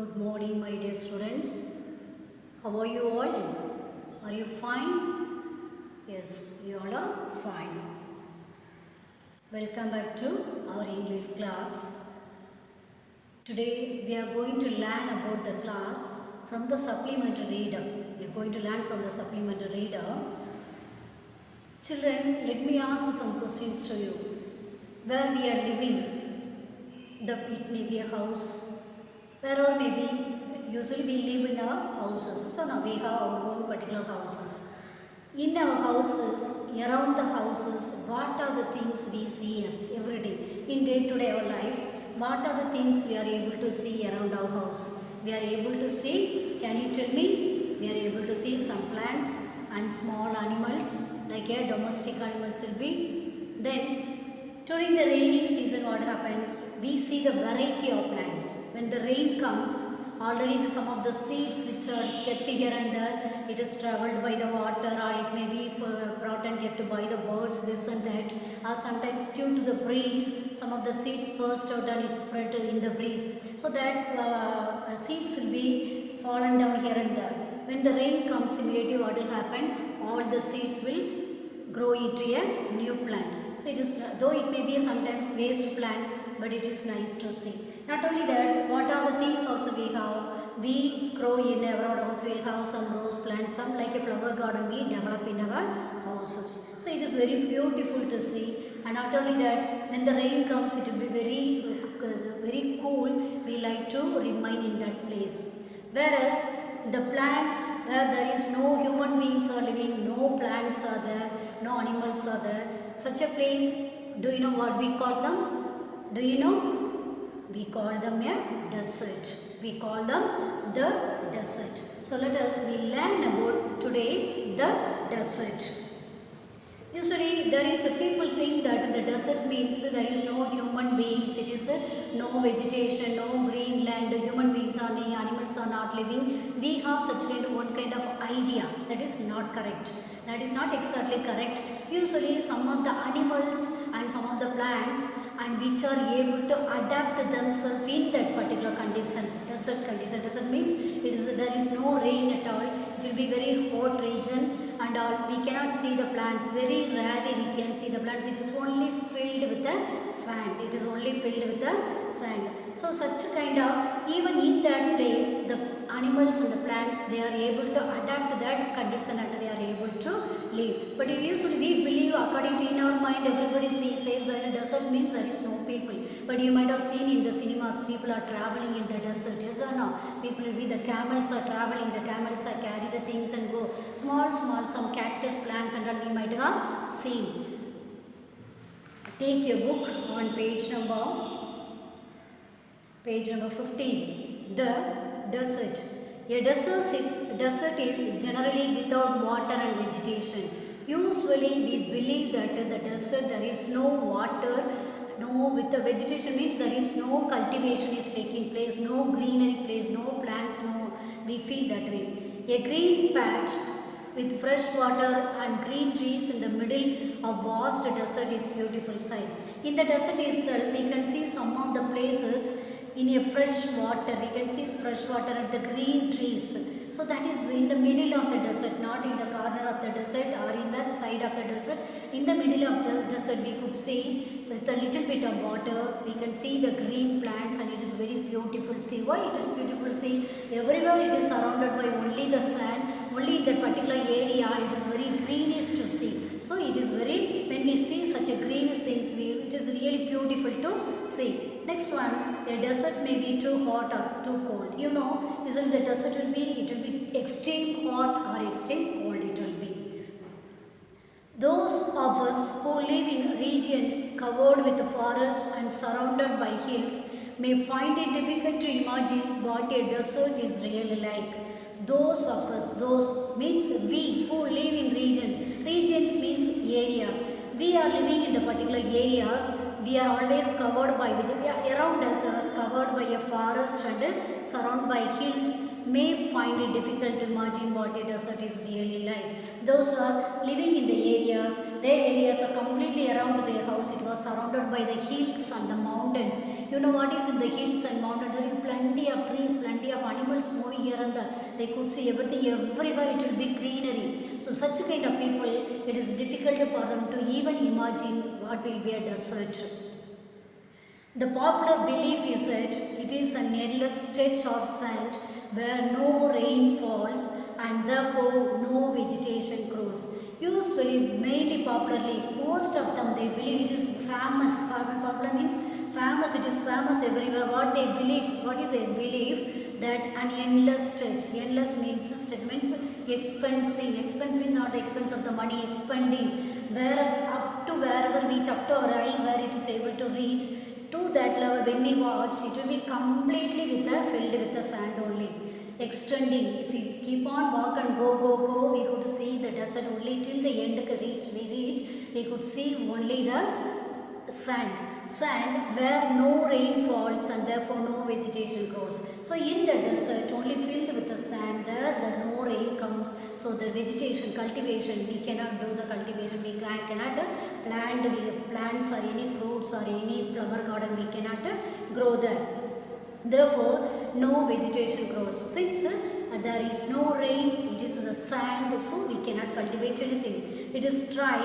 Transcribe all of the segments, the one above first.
Good morning, my dear students. How are you all? Are you fine? Yes, you all are fine. Welcome back to our English class. Today we are going to learn about the class from the supplementary reader. We are going to learn from the supplementary reader. Children, let me ask some questions to you. Where we are living, it may be a house, where or maybe usually we live in our houses. So now we have our own particular houses. In our houses, around the houses, what are the things we see as every day? In day-to-day our life, what are the things we are able to see around our house? We are able to see, can you tell me? We are able to see some plants and small animals, like domestic animals will be. Then during the raining season, what happens? We see the variety of plants. When the rain comes, already some of the seeds which are kept here and there, it is travelled by the water, or it may be brought and kept by the birds, this and that. Or sometimes due to the breeze, some of the seeds burst out and it spread in the breeze. So that seeds will be fallen down here and there. When the rain comes, immediately what will happen? All the seeds will grow into a new plant. So it is, though it may be sometimes waste plants, but it is nice to see. Not only that, what are the things also we have? We grow in our house, we have some rose plants, some like a flower garden we develop in our houses. So it is very beautiful to see. And not only that, when the rain comes, it will be very cool. We like to remain in that place. Whereas the plants where there is no human beings are living, no plants are there, no animals are there, such a place, do you know what we call them? Do you know? We call them a desert. We call them the desert. So let us learn about today the desert. Usually there is people think that the desert means there is no human beings, it is no vegetation, no green land, human beings are living, animals are not living. We have such one kind of idea. That is not correct. That is not exactly correct. Usually some of the animals and some of the plants and which are able to adapt themselves in that particular condition, desert condition. Desert means there is no rain at all. It will be very hot region. And we cannot see the plants, very rarely we can see the plants, it is only filled with the sand, it is only filled with the sand. So such kind of, even in that place, the animals and the plants, they are able to adapt to that condition and they are able to live. But usually we believe, according to in our mind, everybody says that desert means there is no people. But you might have seen in the cinemas, people are traveling in the desert, yes or no? People will be, the camels are traveling, the camels are carry the things and go. Small, some cactus plants and all we might have seen. Take your book on page number 15. The desert. A desert is generally without water and vegetation. Usually we believe that in the desert there is no water, with the vegetation means there is no cultivation is taking place, no greenery place, no plants, we feel that way. A green patch with fresh water and green trees in the middle of vast desert is beautiful sight. In the desert itself, we can see some of the places in a fresh water. We can see fresh water and the green trees. So that is in the middle of the desert, not in the corner of the desert or in the side of the desert. In the middle of the desert, we could see with a little bit of water, we can see the green plants and it is very beautiful. See why it is beautiful? See, everywhere it is surrounded by only the sand. Only in that particular area it is very greenish to see. So it is very, when we see such a greenish things, it is really beautiful to see. Next one, a desert may be too hot or too cold. You know, usually the desert will be extreme hot or extreme cold it will be. Those of us who live in regions covered with forests and surrounded by hills may find it difficult to imagine what a desert is really like. Those of us, those means we who live in regions means areas. We are living in the particular areas, we are always covered by, around us are covered by a forest and surrounded by hills, may find it difficult to imagine what a desert is really like. Those are living in the areas, their areas are completely around their house, it was surrounded by the hills and the mountains. You know what is in the hills and mountains? There is plenty of trees, plenty of animals moving here and there. They could see everything everywhere. It will be greenery. So such kind of people, it is difficult for them to even imagine what will be a desert. The popular belief is that it is an endless stretch of sand where no rain falls and therefore no vegetation grows. Usually, mainly popularly, most of them they believe it is famous. Popular means famous, it is famous everywhere. What they believe, what is a belief? That an endless stretch. Endless means stretch means expensive. Expense means not the expense of the money, expending. Where up to wherever reach, up to our eye, where it is able to reach to that level. When we watch, it will be completely filled with the sand only. Extending, if we keep on walk and go, we could see the desert only till the end we could see only the sand where no rain falls and therefore no vegetation grows. So in the desert only filled with the sand, there the no rain comes, so the vegetation, cultivation, we cannot do the cultivation, we cannot plant plants or any fruits or any flower garden, we cannot grow there. Therefore, no vegetation grows. Since there is no rain, it is the sand, so we cannot cultivate anything. It is dry,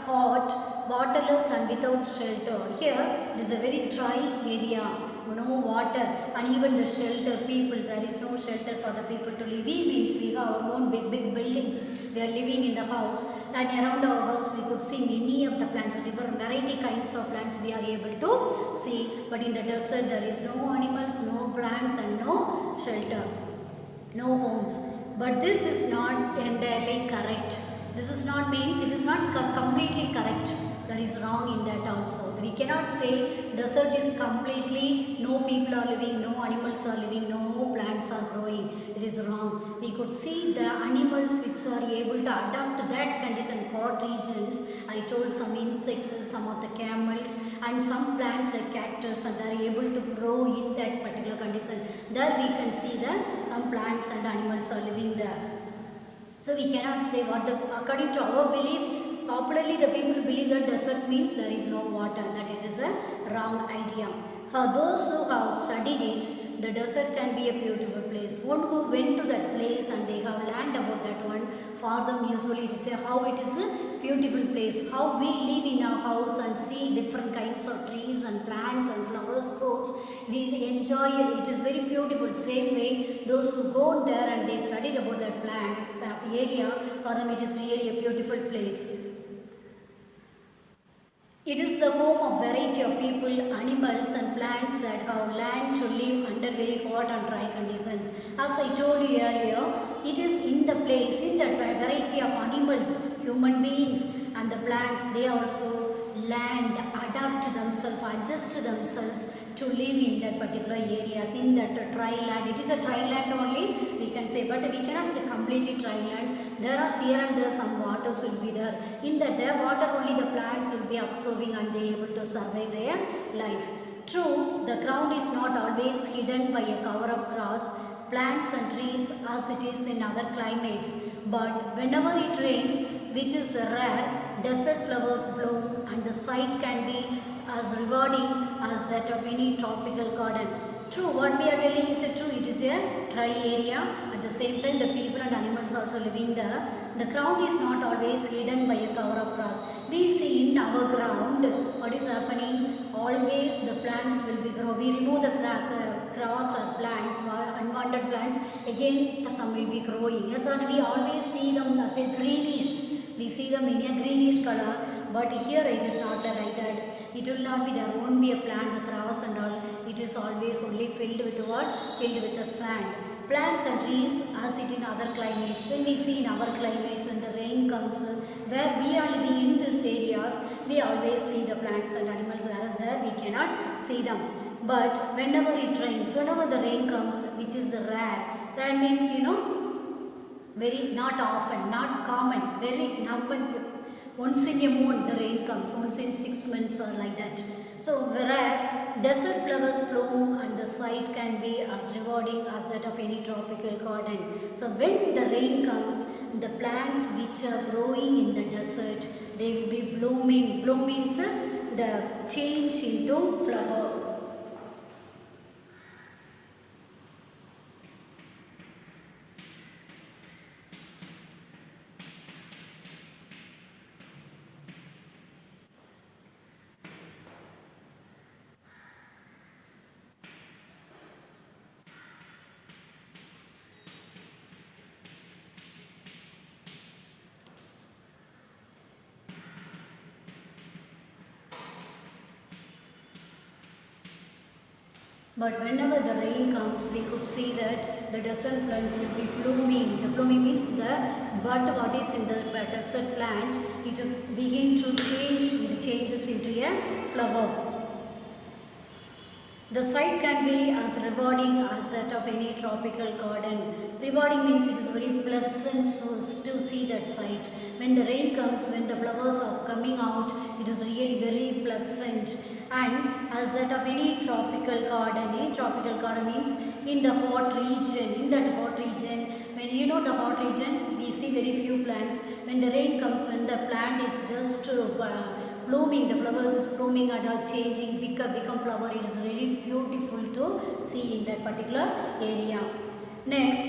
hot, waterless and without shelter. Here, it is a very dry area, no water, and even the shelter, people, there is no shelter for the people to live. We means we have our own big buildings. We are living in the house, and around our house we could see many of the plants, different variety kinds of plants we are able to see. But in the desert there is no animals, no plants and no shelter, no homes. But this is not entirely correct. This is not means it is not completely correct. There is wrong in that also. We cannot say desert is completely no people are living, no animals are living, no plants are growing. It is wrong. We could see the animals which are able to adapt to that condition, hot regions. I told some insects, some of the camels and some plants like cactus, and they are able to grow in that particular condition. There we can see that some plants and animals are living there. So we cannot say what according to our belief. Popularly, the people believe that desert means there is no water, that it is a wrong idea. For those who have studied it, the desert can be a beautiful place. One who went to that place and they have learned about that one, for them usually it is how it is a beautiful place. How we live in our house and see different kinds of trees and plants and flowers, fruits. We enjoy it. It is very beautiful. Same way, those who go there and they studied about that plant area, for them it is really a beautiful place. It is the home of variety of people, animals and plants that have learned to live under very hot and dry conditions. As I told you earlier, it is in the place, in that variety of animals, human beings and the plants, they also learn, adapt themselves, adjust themselves to live in that particular areas, in that dry land. It is a dry land only, we can say, but we cannot say completely dry land. There are here and there some waters will be there. In that their water only the plants will be absorbing and they able to survive their life. True, the ground is not always hidden by a cover of grass, plants and trees as it is in other climates. But whenever it rains, which is rare, desert flowers bloom and the sight can be as rewarding as that of any tropical garden. True, what we are telling is true. It is a dry area. At the same time, the people and animals also living there. The ground is not always hidden by a cover of grass. We see in our ground what is happening. Always the plants will be grow. We remove the grass or plants, unwanted plants. Again, some will be growing. Yes, and we always see them as a greenish. We see them in a greenish color. But here it is not like that. It will not be, there won't be a plant, the grass and all. It is always only filled with what? Filled with the sand. Plants and trees as it in other climates. When we see in our climates, when the rain comes, where we are living in these areas, we always see the plants and animals, whereas there we cannot see them. But whenever it rains, whenever the rain comes, which is rare, rare means, very not often, not common, very once in a moon the rain comes, once in 6 months or like that. So rare, desert flowers bloom and the sight can be as rewarding as that of any tropical garden. So when the rain comes, the plants which are growing in the desert, they will be blooming. Bloom means the change into flower. But whenever the rain comes, we could see that the desert plants will be blooming. The blooming means the bud what is in the desert plant, it will begin to change, it changes into a flower. The site can be as rewarding as that of any tropical garden. Rewarding means it is very pleasant to see that site. When the rain comes, when the flowers are coming out, it is really very pleasant. And as that of any tropical garden means in the hot region. In that hot region, when you know the hot region, we see very few plants. When the rain comes, when the plant is just blooming, the flowers is blooming and are changing, become flower, it is really beautiful to see in that particular area. Next,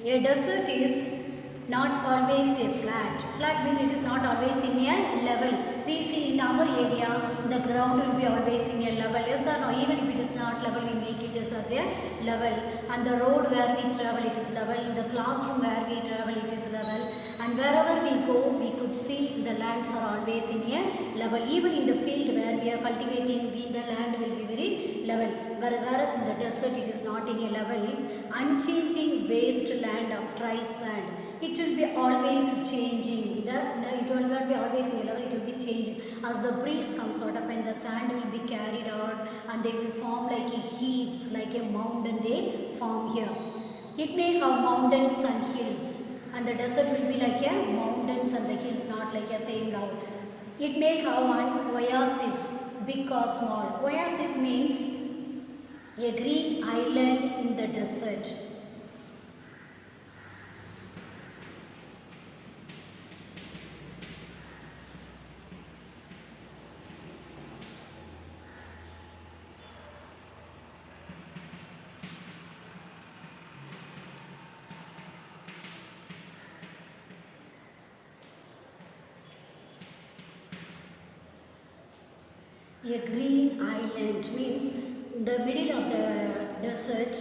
a desert is not always a flat. Flat means it is not always in a level. We see in our area, the ground will be always in a level. Yes or no? Even if it is not level, we make it as a level. And the road where we travel, it is level. In the classroom where we travel, it is level. And wherever we go, we could see the lands are always in a level. Even in the field where we are cultivating, the land will be very level. Whereas in the desert, it is not in a level. Unchanging wasteland of dry sand. It will be always changing. It will not be always in a level, it will be changing. As the breeze comes out up and the sand will be carried out and they will form like a heaps, like a mountain they form here. It may have mountains and hills, and the desert will be like a mountains and the hills, not like a same now. It may have an oasis, big or small. Oasis means a green island in the desert. A green island means in the middle of the desert,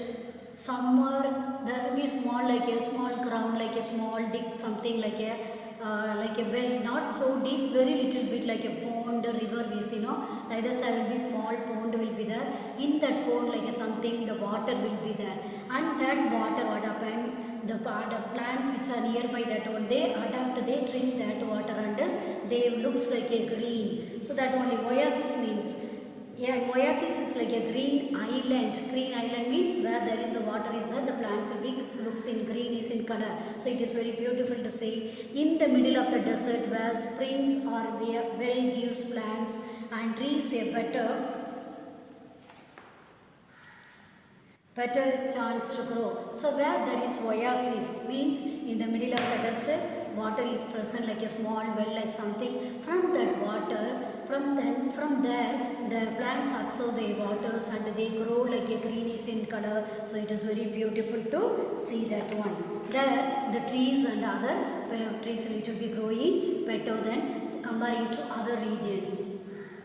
somewhere there will be small, like a small ground, like a small dig, something like a well, not so deep, very little bit like a pond, river we see, no? Either side will be small pond will be there. In that pond, like a something, the water will be there. And that water, what happens, the plants which are nearby that one, they adapt, they drink that water and they looks like a green. So that only oasis means. Yeah, oasis is like a green island. Green island means where there is a water is there, the plants will be looks in green is in color. So it is very beautiful to see. In the middle of the desert where springs are well gives plants and trees a better chance to grow. So where there is oasis means in the middle of the desert, water is present like a small well, like something. From that water, from there, the plants absorb the waters and they grow like a greenish in color. So it is very beautiful to see that one. There, the trees and other trees will be growing better than comparing to other regions.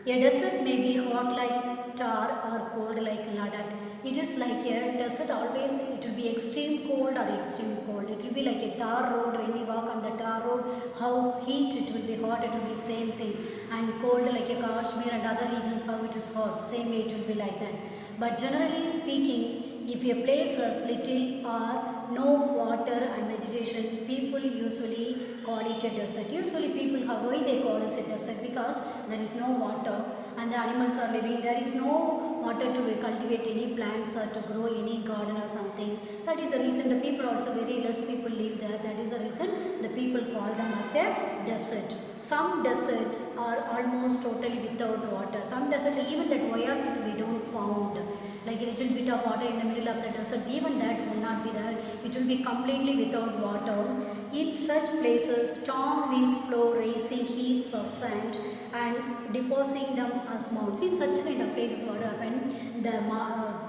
A desert may be hot like tar or cold like Ladakh. It is like a desert always, it will be extreme cold or extreme cold. It will be like a tar road. When we walk on the tar road, how heat it will be hot, it will be same thing. And cold like a Kashmir and other regions, how it is hot, same way it will be like that. But generally speaking, if a place has little or no water and vegetation, people usually call it a desert. Usually people, why they call it a desert? Because there is no water and the animals are living. There is no water to cultivate any plants or to grow any garden or something. That is the reason the people also, very less people live there. That is the reason the people call them as a desert. Some deserts are almost totally without water. Some deserts, even that oasis we don't found. Like a little bit of water in the middle of the desert, even that will not be there. It will be completely without water. In such places, strong winds blow, raising heaps of sand and depositing them as mounds. In such kind of places, what happens? The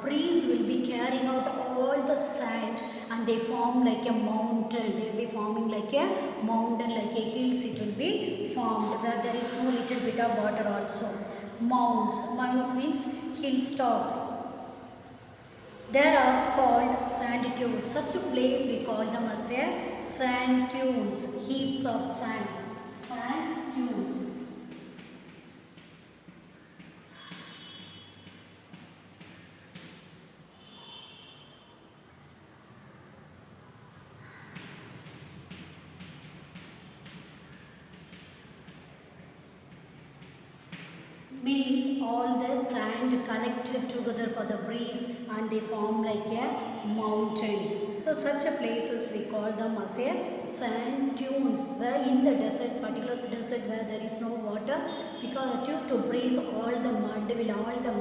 breeze will be carrying out all the sand and they form like a mountain. They will be forming like a mountain, like a hills. It will be formed where there is no little bit of water also. Mounds. Mounds means hill stalks. There are called sand dunes. Such a place we call them as a sand dunes, heaps of sands. Sand dunes. means all the sand collected together for the breeze and they form like a mountain. So such a places we call them as a sand dunes, where in the desert, particular desert where there is no water, because due to breeze all the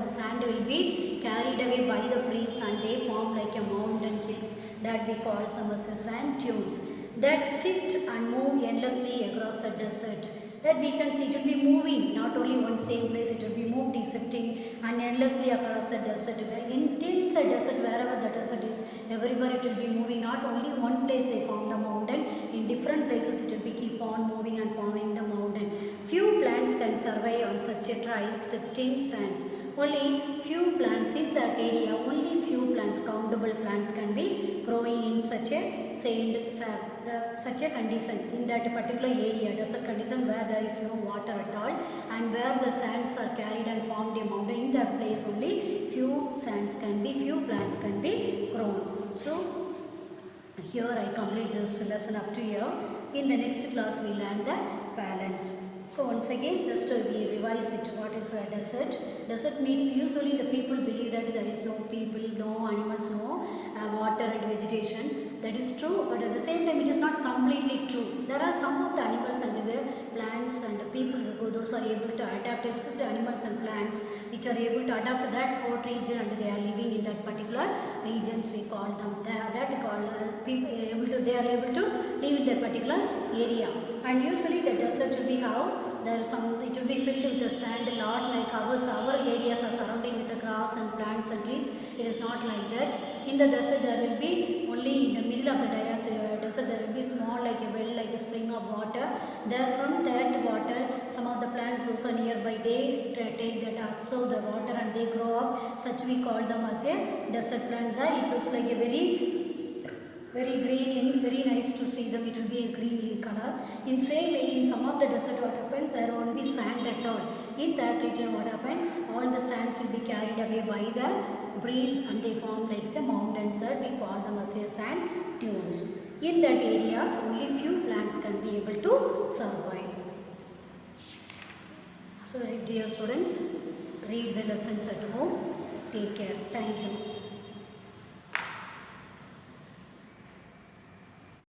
sand will be carried away by the breeze and they form like a mountain hills that we call some as a sand dunes that sit and move endlessly across the desert. That we can see it will be moving, not only one same place, it will be moving, shifting and endlessly across the desert. Until the desert, wherever the desert is, everywhere it will be moving, not only one place they form the mountain, in different places it will be keep on moving and forming the mountain. Few plants can survive on such a dry, shifting sands. Only few plants in that area, only few plants, countable plants can be growing in such a such a condition in that particular area, desert condition where there is no water at all and where the sands are carried and formed a mountain. In that place only few plants can be grown. So here I complete this lesson up to here. In the next class we learn the balance. So once again just we revise it. What is a desert? Desert means usually the people believe that there is no people, no animals, no water and vegetation. That is true, but at the same time it is not completely true. There are some of the animals and the plants and the people those are able to adapt, especially animals and plants which are able to adapt to that hot region and they are living in that particular regions we call them. They are able to live in that particular area. And usually the desert will be how it will be filled with the sand a lot, like our areas are surrounding with the grass and plants and trees. It is not like that. In the desert there will be only in the middle of the desert there will be small like a well, like a spring of water. There from that water some of the plants those are nearby, they take that absorb the water and they grow up. Such we call them as a desert plant. There it looks like a very green and very nice to see them. It will be a green in color. In same way, in some of the desert what happens, there won't be sand at all. In that region what happened, all the sands will be carried away by the breeze and they form like a mountains. We call them as a sand dunes. In that areas only few plants can be able to survive. So dear students, read the lessons at home. Take care. Thank you.